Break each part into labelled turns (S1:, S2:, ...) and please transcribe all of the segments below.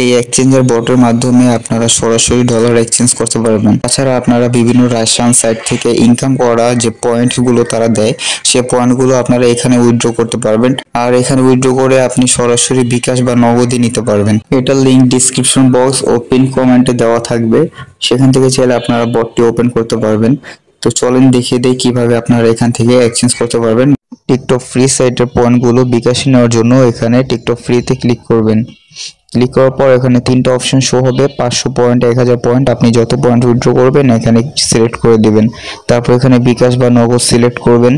S1: এই এক্সচেঞ্জার বটের মাধ্যমে আপনারা সরাসরি ডলার এক্সচেঞ্জ করতে পারবেন। তাছাড়া আপনারা বিভিন্ন রাশিয়ান সাইট থেকে ইনকাম করা যে পয়েন্টগুলো তারা দেয়, সে পয়েন্টগুলো আপনারা এখানে উইথড্র করতে পারবেন। আর এখানে উইথড্র করে আপনি সরাসরি বিকাশ বা নগদে নিতে পারবেন। এটার লিঙ্ক ডিসক্রিপশন বক্স ও পিন কমেন্টে দেওয়া থাকবে, সেখান থেকে চাইলে আপনারা বটটি ওপেন করতে পারবেন। তো চলেন দেখিয়ে দেই কিভাবে আপনারা এখান থেকে এক্সচেঞ্জ করতে পারবেন। টিকটক ফ্রি সাইটের পয়েন্টগুলো বিকাশে নেওয়ার জন্য এখানে টিকটক ফ্রিতে ক্লিক করবেন। ক্লিক করার পর এখানে তিনটা অপশন শো হবে, 500 পয়েন্ট, 1000 পয়েন্ট। আপনি যত পয়েন্ট উইথড্র করবেন এখানে সিলেক্ট করে দিবেন। তারপর এখানে বিকাশ বা নগদ সিলেক্ট করবেন।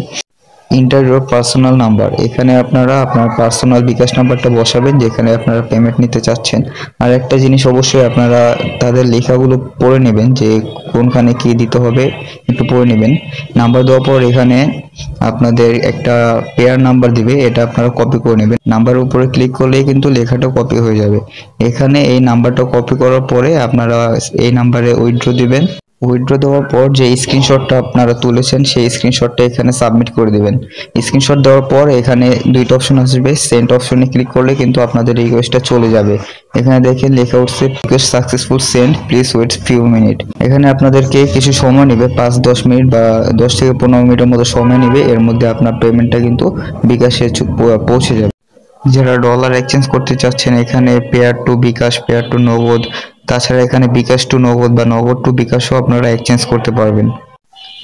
S1: ইন্টার ইউর পার্সোনাল নাম্বার, এখানে আপনারা আপনার পার্সোনাল বিকাশ নাম্বারটা বসাবেন যেখানে আপনারা পেমেন্ট নিতে চাচ্ছেন। আর একটা জিনিস অবশ্যই আপনারা তাদের লেখাগুলো পড়ে নেবেন, যে কোনখানে কি দিতে হবে একটু পড়ে নেবেন। নাম্বার দেওয়ার পর এখানে আপনাদের একটা পেয়ার নাম্বার দিবে, এটা আপনারা কপি করে নেবেন। নাম্বারের উপরে ক্লিক করলেই কিন্তু লেখাটা কপি হয়ে যাবে। এখানে এই নাম্বারটা কপি করার পরে আপনারা এই নাম্বারে উইথড্র দিবেন। উইথড্র দেওয়ার পর যে স্ক্রিনশটটা আপনারা তুলেছেন সেই স্ক্রিনশটটা এখানে সাবমিট করে দিবেন। স্ক্রিনশট দেওয়ার পর এখানে দুইটা অপশন আসবে, সেন্ড অপশনে ক্লিক করলে কিন্তু আপনাদের রিকোয়েস্টটা চলে যাবে। এখানে দেখেন লেখা উঠছে request successful send, please wait few minute. এখানে আপনাদেরকে কিছু সময় নেবে, 5-10 মিনিট বা 10 থেকে 15 মিনিটের মতো সময় নেবে। এর মধ্যে আপনার পেমেন্টটা কিন্তু বিকাশে পৌঁছে যাবে। যারা ডলার এক্সচেঞ্জ করতে চাচ্ছেন এখানে পেয়ার টু বিকাশ, পেয়ার টু নগদ, তাছাড়া এখানে বিকাশ টু নগদ বা নগদ টু বিকাশও আপনারা এক্সচেঞ্জ করতে পারবেন।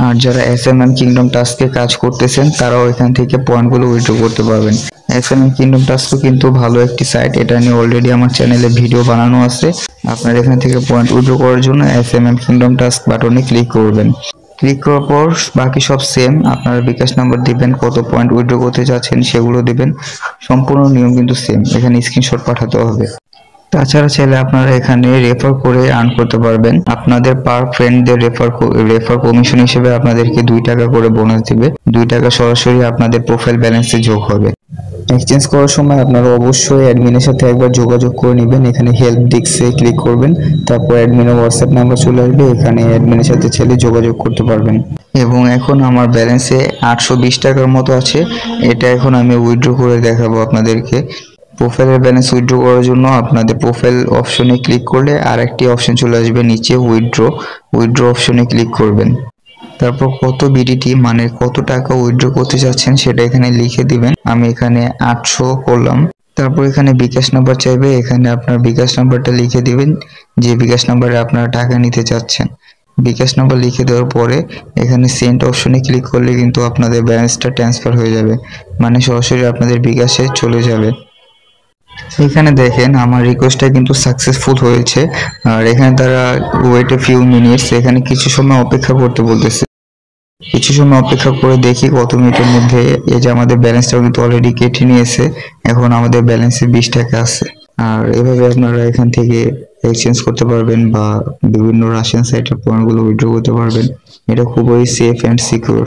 S1: আর যারা এসএমএম কিংডম টাস্কে কাজ করতেছেন তারাও এখান থেকে পয়েন্টগুলো উইথড্র করতে পারবেন। এসএমএম কিংডম টাস্কও কিন্তু ভালো একটি সাইট, এটা নিয়ে অলরেডি আমার চ্যানেলে ভিডিও বানানো আছে। আপনারা এখান থেকে পয়েন্ট উইথড্র করার জন্য এসএমএম কিংডম টাস্ক বাটনে ক্লিক করবেন। ক্লিক করার পর বাকি সব সেম, আপনারা বিকাশ নাম্বার দিবেন, কত পয়েন্ট উইথড্র করতে চাচ্ছেন সেগুলো দিবেন। সম্পূর্ণ নিয়ম কিন্তু সেম, এখানে স্ক্রিনশট পাঠাতে হবে। তাছাড়া চাইলে আপনারা এখানে রেফার করে আর্ন করতে পারবেন। আপনাদের পার ফ্রেন্ডদের রেফার কমিশন হিসেবে আপনাদেরকে 2 টাকা করে বোনাস দিবে। 2 টাকা সরাসরি আপনাদের প্রোফাইল ব্যালেন্সে যোগ হবে। এক্সচেঞ্জ করার সময় আপনারা অবশ্যই অ্যাডমিনের সাথে একবার যোগাযোগ করে নেবেন। এখানে হেল্প ডেস্কে ক্লিক করবেন, তারপর অ্যাডমিনের হোয়াটসঅ্যাপ নাম্বার চলে আসবে, এখানে অ্যাডমিনের সাথে চাইলে যোগাযোগ করতে পারবেন। এবং এখন আমার ব্যালেন্সে 820 টাকার মতো আছে, এটা এখন আমি উইথড্র করে দেখাবো আপনাদেরকে। প্রোফাইলের ব্যালেন্স উইথড্র করার জন্য আপনাদের প্রোফাইল অপশনে ক্লিক করলে আরেকটি অপশন চলে আসবে নিচে উইথড্র অপশনে ক্লিক করবেন। তারপর কত বিডিটি মানে কত টাকা উইথড্র করতে চাচ্ছেন সেটা এখানে লিখে দিবেন। আমি এখানে 800 করলাম। তারপর এখানে বিকাশ নাম্বার চাইবে, এখানে আপনার বিকাশ নাম্বারটা লিখে দিবেন, যে বিকাশ নাম্বারে আপনারা টাকা নিতে চাচ্ছেন। বিকাশ নাম্বার লিখে দেওয়ার পরে এখানে সেন্ড অপশনে ক্লিক করলে কিন্তু আপনাদের ব্যালেন্সটা ট্রান্সফার হয়ে যাবে, মানে সরাসরি আপনাদের বিকাশে চলে যাবে। এখানে দেখেন আমার রিকোয়েস্টটা কিন্তু সাকসেসফুল হয়েছে। আর এখানে তারা ওয়েট এ ফিউ মিনিটস, এখানে কিছু সময় অপেক্ষা করতে বলতেছে। কিছু সময় অপেক্ষা করে দেখি কত মিনিটের মধ্যে। এই যে আমাদের ব্যালেন্সটা কিন্তু অলরেডি কেটে নিয়েছে, এখন আমাদের ব্যালেন্সে 20 টাকা আছে। আর এভাবে আপনারা এখান থেকে এক্সচেঞ্জ করতে পারবেন বা বিভিন্ন রাশিয়ান সাইটের পয়েন্টগুলো উইথড্র করতে পারবেন। এটা খুবই সেফ অ্যান্ড সিকিউর।